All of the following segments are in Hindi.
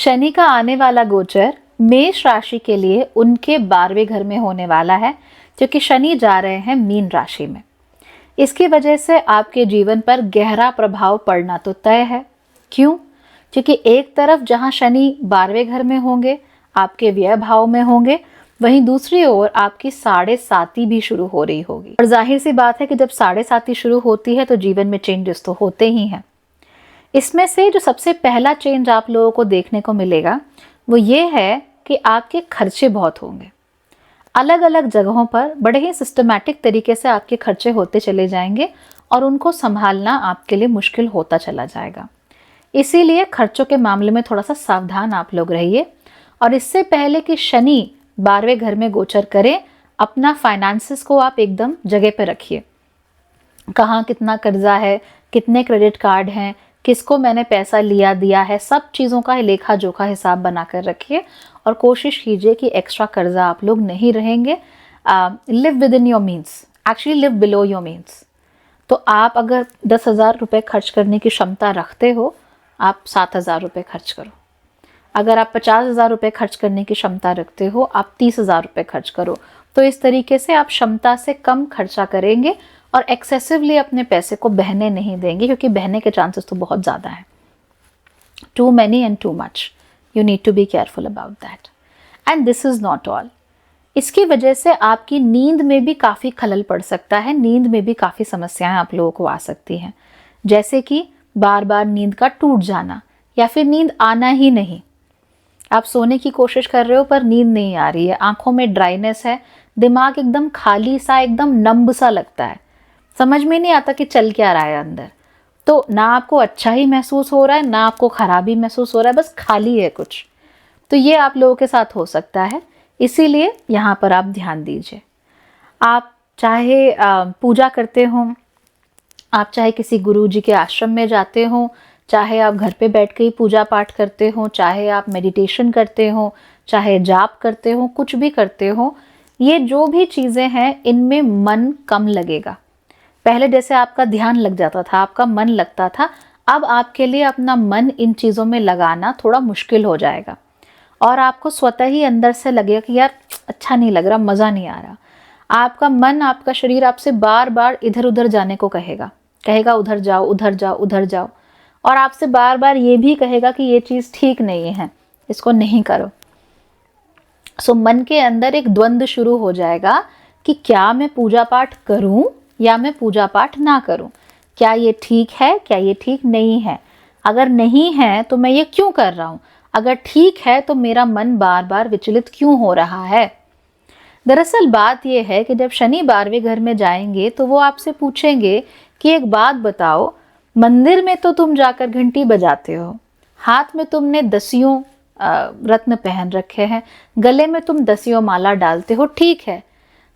शनि का आने वाला गोचर मेष राशि के लिए उनके 12वें घर में होने वाला है, क्योंकि शनि जा रहे हैं मीन राशि में। इसकी वजह से आपके जीवन पर गहरा प्रभाव पड़ना तो तय है। क्यों? क्योंकि एक तरफ जहां शनि 12वें घर में होंगे, आपके व्यय भाव में होंगे, वहीं दूसरी ओर आपकी साढ़े साती भी शुरू हो रही होगी। और जाहिर सी बात है कि जब साढ़े साती शुरू होती है तो जीवन में चेंजेस तो होते ही हैं। इसमें से जो सबसे पहला चेंज आप लोगों को देखने को मिलेगा वो ये है कि आपके खर्चे बहुत होंगे। अलग अलग जगहों पर बड़े ही सिस्टमैटिक तरीके से आपके खर्चे होते चले जाएंगे और उनको संभालना आपके लिए मुश्किल होता चला जाएगा। इसीलिए खर्चों के मामले में थोड़ा सा सावधान आप लोग रहिए। और इससे पहले कि शनि 12वें घर में गोचर करें, अपना फाइनेंसेस को आप एकदम जगह पे रखिए। कहाँ कितना कर्जा है, कितने क्रेडिट कार्ड हैं, किसको मैंने पैसा लिया दिया है, सब चीज़ों का लेखा जोखा हिसाब बना कर रखिए और कोशिश कीजिए कि एक्स्ट्रा कर्जा आप लोग नहीं रहेंगे। Live with in your means, actually live below your means. तो आप अगर 10,000 रुपये खर्च करने की क्षमता रखते हो, आप 7,000 रुपये खर्च करो। अगर आप 50,000 रुपये खर्च करने की क्षमता रखते हो, आप 30,000 रुपये खर्च करो। तो इस तरीके से आप क्षमता से कम खर्चा करेंगे और एक्सेसिवली अपने पैसे को बहने नहीं देंगे, क्योंकि बहने के चांसेस तो बहुत ज़्यादा हैं। Too many and too much, you need to be careful about that. And this is not all. इसकी वजह से आपकी नींद में भी काफ़ी खलल पड़ सकता है। नींद में भी काफ़ी समस्याएं आप लोगों को आ सकती हैं, जैसे कि बार बार नींद का टूट जाना या फिर नींद आना ही नहीं। आप सोने की कोशिश कर रहे हो पर नींद नहीं आ रही है, आंखों में ड्राइनेस है, दिमाग एकदम खाली सा, एकदम नंब सा लगता है, समझ में नहीं आता कि चल क्या रहा है अंदर। तो ना आपको अच्छा ही महसूस हो रहा है, ना आपको खराबी महसूस हो रहा है, बस खाली है कुछ। तो ये आप लोगों के साथ हो सकता है, इसीलिए यहाँ पर आप ध्यान दीजिए। आप चाहे पूजा करते हो, आप चाहे किसी गुरु जी के आश्रम में जाते हो, चाहे आप घर पे बैठ के ही पूजा पाठ करते हो, चाहे आप मेडिटेशन करते हो, चाहे जाप करते हो, कुछ भी करते हो, ये जो भी चीज़ें हैं इनमें मन कम लगेगा। पहले जैसे आपका ध्यान लग जाता था, आपका मन लगता था, अब आपके लिए अपना मन इन चीज़ों में लगाना थोड़ा मुश्किल हो जाएगा और आपको स्वतः ही अंदर से लगेगा कि यार अच्छा नहीं लग रहा, मज़ा नहीं आ रहा। आपका मन, आपका शरीर आपसे बार बार इधर उधर जाने को कहेगा उधर जाओ, उधर जाओ, उधर जाओ, और आपसे बार बार ये भी कहेगा कि ये चीज़ ठीक नहीं है, इसको नहीं करो। सो मन के अंदर एक द्वंद्व शुरू हो जाएगा कि क्या मैं पूजा पाठ करूं या मैं पूजा पाठ ना करूं, क्या ये ठीक है, क्या ये ठीक नहीं है, अगर नहीं है तो मैं ये क्यों कर रहा हूं, अगर ठीक है तो मेरा मन बार बार विचलित क्यों हो रहा है। दरअसल बात यह है कि जब शनि 12वें घर में जाएंगे तो वो आपसे पूछेंगे कि एक बात बताओ, मंदिर में तो तुम जाकर घंटी बजाते हो, हाथ में तुमने 10 रत्न पहन रखे हैं, गले में तुम 10 माला डालते हो, ठीक है,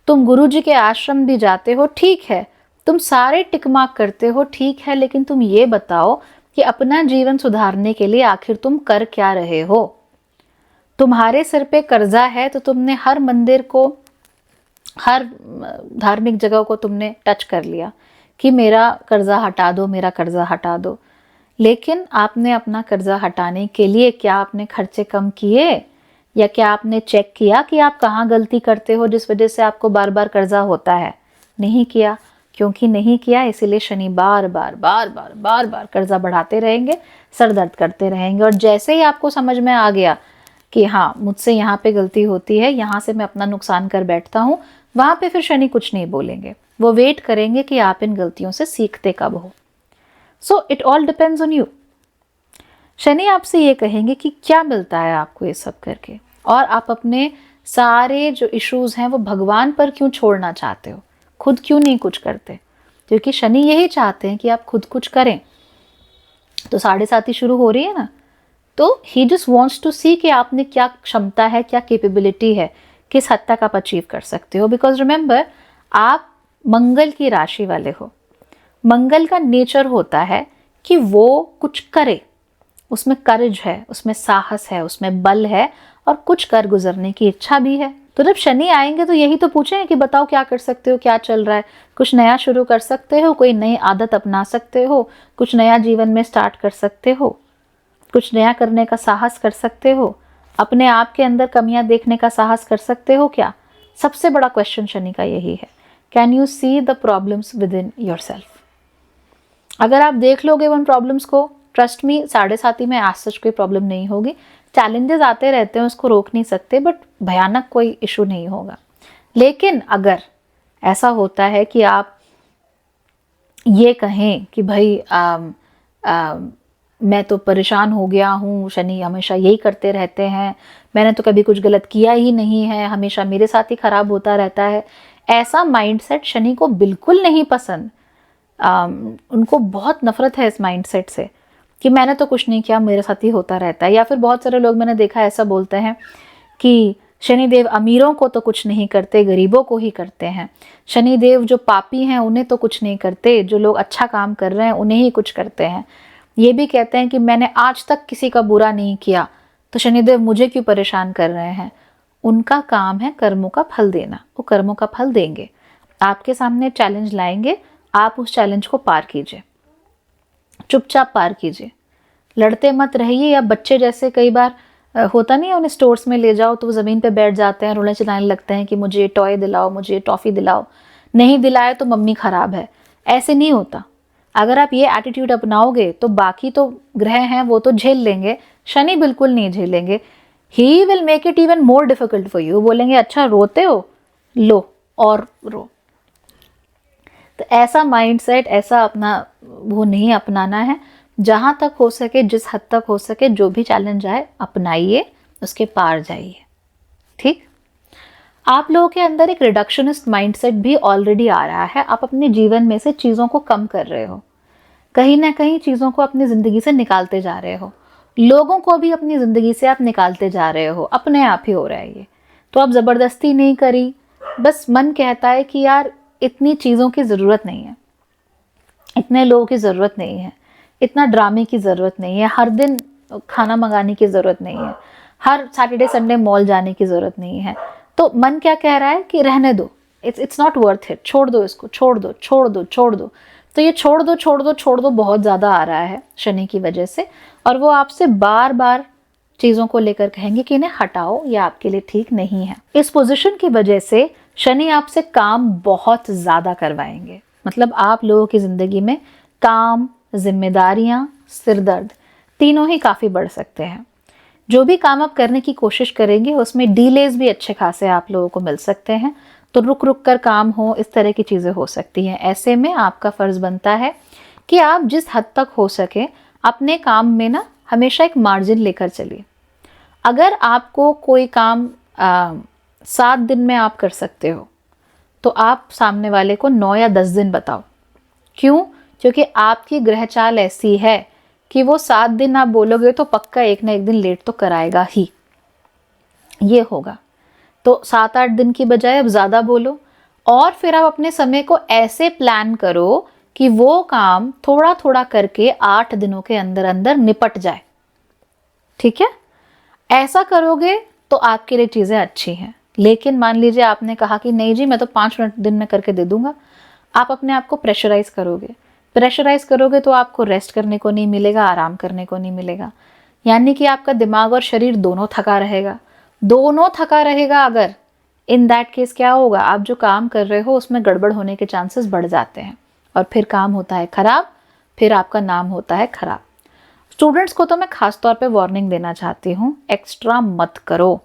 तुम गुरुजी के आश्रम भी जाते हो, ठीक है, तुम सारे टिकमार्क करते हो, ठीक है, लेकिन तुम ये बताओ कि अपना जीवन सुधारने के लिए आखिर तुम कर क्या रहे हो। तुम्हारे सिर पे कर्जा है तो तुमने हर मंदिर को, हर धार्मिक जगह को तुमने टच कर लिया कि मेरा कर्जा हटा दो, मेरा कर्जा हटा दो, लेकिन आपने अपना कर्जा हटाने के लिए क्या आपने खर्चे कम किए, या क्या आपने चेक किया कि आप कहाँ गलती करते हो जिस वजह से आपको बार बार कर्जा होता है? नहीं किया। क्योंकि नहीं किया इसीलिए शनि बार बार कर्जा बढ़ाते रहेंगे, सर दर्द करते रहेंगे, और जैसे ही आपको समझ में आ गया कि हाँ मुझसे यहाँ पे गलती होती है, यहाँ से मैं अपना नुकसान कर बैठता हूँ, वहाँ पे फिर शनि कुछ नहीं बोलेंगे, वो वेट करेंगे कि आप इन गलतियों से सीखते कब हो। So it all depends on you. Shani आपसे ये कहेंगे कि क्या मिलता है आपको ये सब करके, और आप अपने सारे जो इश्यूज हैं वो भगवान पर क्यों छोड़ना चाहते हो, खुद क्यों नहीं कुछ करते? क्योंकि शनि यही चाहते हैं कि आप खुद कुछ करें। तो 7:30 शुरू हो रही है ना, तो ही जस्ट वॉन्ट्स टू सी कि आपने क्या क्षमता है, क्या कैपेबिलिटी है, किस हद तक आप अचीव कर सकते हो। बिकॉज रिमेंबर, आप मंगल की राशि वाले हो। मंगल का नेचर होता है कि वो कुछ करे, उसमें करेज है, उसमें साहस है, उसमें बल है, और कुछ कर गुजरने की इच्छा भी है। तो जब शनि आएंगे तो यही तो पूछेंगे कि बताओ क्या कर सकते हो, क्या चल रहा है, कुछ नया शुरू कर सकते हो, कोई नई आदत अपना सकते हो, कुछ नया जीवन में स्टार्ट कर सकते हो, कुछ नया करने का साहस कर सकते हो? अपने आप के अंदर कमियां देखने का साहस कर सकते हो क्या? सबसे बड़ा क्वेश्चन शनि का यही है। Can you see the problems with in your self? अगर आप देख लोगे उन प्रॉब्लम्स को, ट्रस्ट मी, साढ़े साथी में आज सच कोई प्रॉब्लम नहीं होगी। चैलेंजेस आते रहते हैं, उसको रोक नहीं सकते, बट भयानक कोई इशू नहीं होगा। लेकिन अगर ऐसा होता है कि आप ये कहें कि भाई मैं तो परेशान हो गया हूँ, शनि हमेशा यही करते रहते हैं, मैंने तो कभी कुछ गलत किया ही नहीं है, हमेशा मेरे साथ ही खराब होता रहता है, ऐसा माइंडसेट शनि को बिल्कुल नहीं पसंद। उनको बहुत नफरत है इस माइंडसेट से कि मैंने तो कुछ नहीं किया, मेरे साथ ही होता रहता है। या फिर बहुत सारे लोग मैंने देखा ऐसा बोलते हैं कि शनिदेव अमीरों को तो कुछ नहीं करते, गरीबों को ही करते हैं। शनिदेव जो पापी हैं उन्हें तो कुछ नहीं करते, जो लोग अच्छा काम कर रहे हैं उन्हें ही कुछ करते हैं। ये भी कहते हैं कि मैंने आज तक किसी का बुरा नहीं किया, तो शनिदेव मुझे क्यों परेशान कर रहे हैं। उनका काम है कर्मों का फल देना, वो कर्मों का फल देंगे। आपके सामने चैलेंज लाएंगे, आप उस चैलेंज को पार कीजिए, चुपचाप पार कीजिए, लड़ते मत रहिए। या बच्चे जैसे कई बार होता नहीं है, उन्हें स्टोर्स में ले जाओ तो वो ज़मीन पे बैठ जाते हैं, रोने चिल्लाने लगते हैं कि मुझे टॉय दिलाओ, मुझे टॉफ़ी दिलाओ, नहीं दिलाए तो मम्मी ख़राब है। ऐसे नहीं होता। अगर आप ये एटीट्यूड अपनाओगे तो बाकी तो ग्रह हैं वो तो झेल लेंगे, शनि बिल्कुल नहीं झेलेंगे। He will make it even more difficult for you. बोलेंगे अच्छा रोते हो, लो और रो। तो ऐसा माइंडसेट, ऐसा अपना वो नहीं अपनाना है। जहाँ तक हो सके, जिस हद तक हो सके, जो भी चैलेंज आए अपनाइए, उसके पार जाइए। ठीक। आप लोगों के अंदर एक रिडक्शनिस्ट माइंडसेट भी ऑलरेडी आ रहा है। आप अपने जीवन में से चीज़ों को कम कर रहे हो, कहीं ना कहीं चीज़ों को अपनी ज़िंदगी से निकालते जा रहे हो, लोगों को भी अपनी ज़िंदगी से आप निकालते जा रहे हो, अपने आप ही हो रहा है ये। तो आप ज़बरदस्ती नहीं करी, बस मन कहता है कि यार इतनी चीज़ों की ज़रूरत नहीं है, इतने लोगों की ज़रूरत नहीं है, इतना ड्रामे की ज़रूरत नहीं है, हर दिन खाना मंगाने की ज़रूरत नहीं है, हर सैटरडे संडे मॉल जाने की ज़रूरत नहीं है। तो मन क्या कह रहा है कि रहने दो, इट्स नॉट वर्थ इट, छोड़ दो इसको, छोड़ दो छोड़ दो छोड़ दो। तो ये छोड़ दो छोड़ दो छोड़ दो बहुत ज़्यादा आ रहा है शनि की वजह से, और वो आपसे बार बार चीज़ों को लेकर कहेंगे कि इन्हें हटाओ, ये आपके लिए ठीक नहीं है। इस पोजीशन की वजह से शनि आपसे काम बहुत ज़्यादा करवाएंगे। मतलब आप लोगों की ज़िंदगी में काम, जिम्मेदारियां, सिरदर्द तीनों ही काफ़ी बढ़ सकते हैं। जो भी काम आप करने की कोशिश करेंगे उसमें डीलेज भी अच्छे खासे आप लोगों को मिल सकते हैं। तो रुक रुक कर काम हो, इस तरह की चीज़ें हो सकती हैं। ऐसे में आपका फ़र्ज़ बनता है कि आप जिस हद तक हो सके अपने काम में ना हमेशा एक मार्जिन लेकर चलिए। अगर आपको कोई काम 7 दिन में आप कर सकते हो तो आप सामने वाले को 9 या 10 दिन बताओ। क्यों? क्योंकि आपकी ग्रह चाल ऐसी है कि वो 7 दिन आप बोलोगे तो पक्का एक ना एक दिन लेट तो कराएगा ही, ये होगा। तो 7-8 दिन की बजाय अब ज़्यादा बोलो, और फिर आप अपने समय को ऐसे प्लान करो कि वो काम थोड़ा थोड़ा करके 8 दिनों के अंदर अंदर निपट जाए। ठीक है? ऐसा करोगे तो आपके लिए चीज़ें अच्छी हैं। लेकिन मान लीजिए आपने कहा कि नहीं जी मैं तो 5 मिनट दिन में करके दे दूंगा, आप अपने आप को प्रेशराइज करोगे। प्रेशराइज करोगे तो आपको रेस्ट करने को नहीं मिलेगा, आराम करने को नहीं मिलेगा, यानी कि आपका दिमाग और शरीर दोनों थका रहेगा। दोनों थका रहेगा अगर, इन दैट केस क्या होगा, आप जो काम कर रहे हो उसमें गड़बड़ होने के चांसेस बढ़ जाते हैं, और फिर काम होता है खराब, फिर आपका नाम होता है खराब। स्टूडेंट्स को तो मैं खास तौर पे वार्निंग देना चाहती हूँ, एक्स्ट्रा मत करो।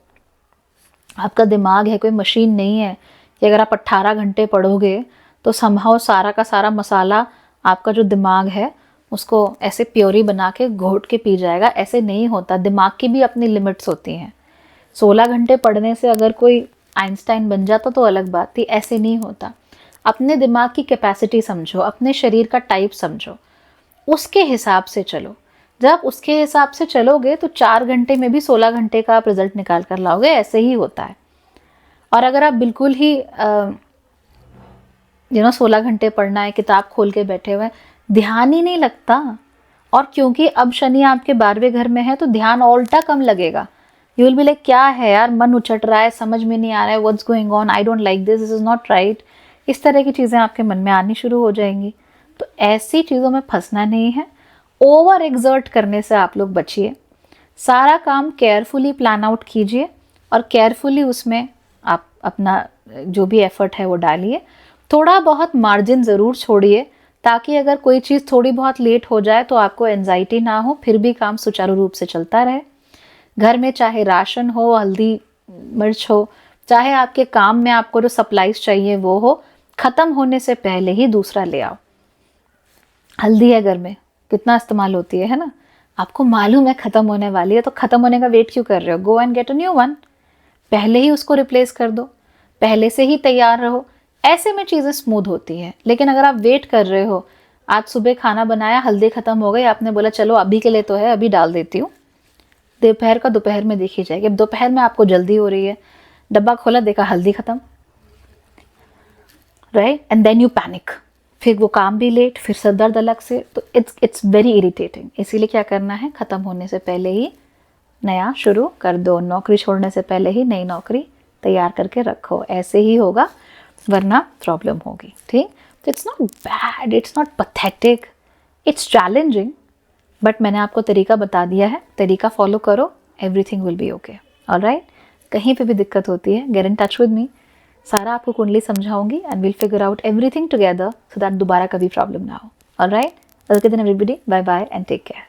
आपका दिमाग है, कोई मशीन नहीं है कि अगर आप 18 घंटे पढ़ोगे तो संभव सारा का सारा मसाला आपका जो दिमाग है उसको ऐसे प्योरी बना के घोट के पी जाएगा। ऐसे नहीं होता, दिमाग की भी अपनी लिमिट्स होती हैं। 16 घंटे पढ़ने से अगर कोई आइंस्टाइन बन जाता तो अलग बात थी, ऐसे नहीं होता। अपने दिमाग की कैपेसिटी समझो, अपने शरीर का टाइप समझो, उसके हिसाब से चलो। जब उसके हिसाब से चलोगे तो 4 घंटे में भी 16 घंटे का आप रिजल्ट निकाल कर लाओगे, ऐसे ही होता है। और अगर आप बिल्कुल ही 16 घंटे पढ़ना है, किताब खोल के बैठे हुए, ध्यान ही नहीं लगता। और क्योंकि अब शनि आपके 12वें घर में है तो ध्यान उल्टा कम लगेगा। यू विल बी लाइक क्या है यार, मन उछट रहा है, समझ में नहीं आ रहा है, what's going on, I don't like this, this is not right. इस तरह की चीज़ें आपके मन में आनी शुरू हो जाएंगी। तो ऐसी चीज़ों में फंसना नहीं है, ओवर एग्जर्ट करने से आप लोग बचिए। सारा काम केयरफुली प्लान आउट कीजिए और केयरफुली उसमें आप अपना जो भी एफर्ट है वो डालिए। थोड़ा बहुत मार्जिन ज़रूर छोड़िए ताकि अगर कोई चीज़ थोड़ी बहुत लेट हो जाए तो आपको एंजाइटी ना हो, फिर भी काम सुचारू रूप से चलता रहे। घर में चाहे राशन हो, हल्दी मिर्च हो, चाहे आपके काम में आपको जो सप्लाईज चाहिए वो हो, ख़त्म होने से पहले ही दूसरा ले आओ। हल्दी है घर में, कितना इस्तेमाल होती है ना? आपको मालूम है ख़त्म होने वाली है, तो ख़त्म होने का वेट क्यों कर रहे हो? Go and get a new one. पहले ही उसको रिप्लेस कर दो, पहले से ही तैयार रहो। ऐसे में चीज़ें स्मूथ होती हैं। लेकिन अगर आप वेट कर रहे हो, आज सुबह खाना बनाया, हल्दी ख़त्म हो गई, आपने बोला चलो अभी के लिए तो है, अभी डाल देती हूँ, दोपहर का दोपहर में देखी जाएगी। अब दोपहर में आपको जल्दी हो रही है, डब्बा खोला, देखा हल्दी ख़त्म, right? And then you panic, फिर वो काम भी लेट, फिर सर दर्द अलग से। तो इट्स वेरी इरिटेटिंग। इसीलिए क्या करना है, ख़त्म होने से पहले ही नया शुरू कर दो। नौकरी छोड़ने से पहले ही नई नौकरी तैयार करके रखो। ऐसे ही होगा, वरना प्रॉब्लम होगी। ठीक? तो it's not bad, it's not pathetic, it's challenging, but मैंने आपको तरीका बता दिया है। तरीका फॉलो करो, everything will be okay. Alright? कहीं पे भी दिक्कत होती है, get in touch with me. सारा आपको कुंडली समझाऊंगी and will figure out everything together so that दोबारा कभी प्रॉब्लम ना हो। Alright? Okay then everybody, bye bye and take care.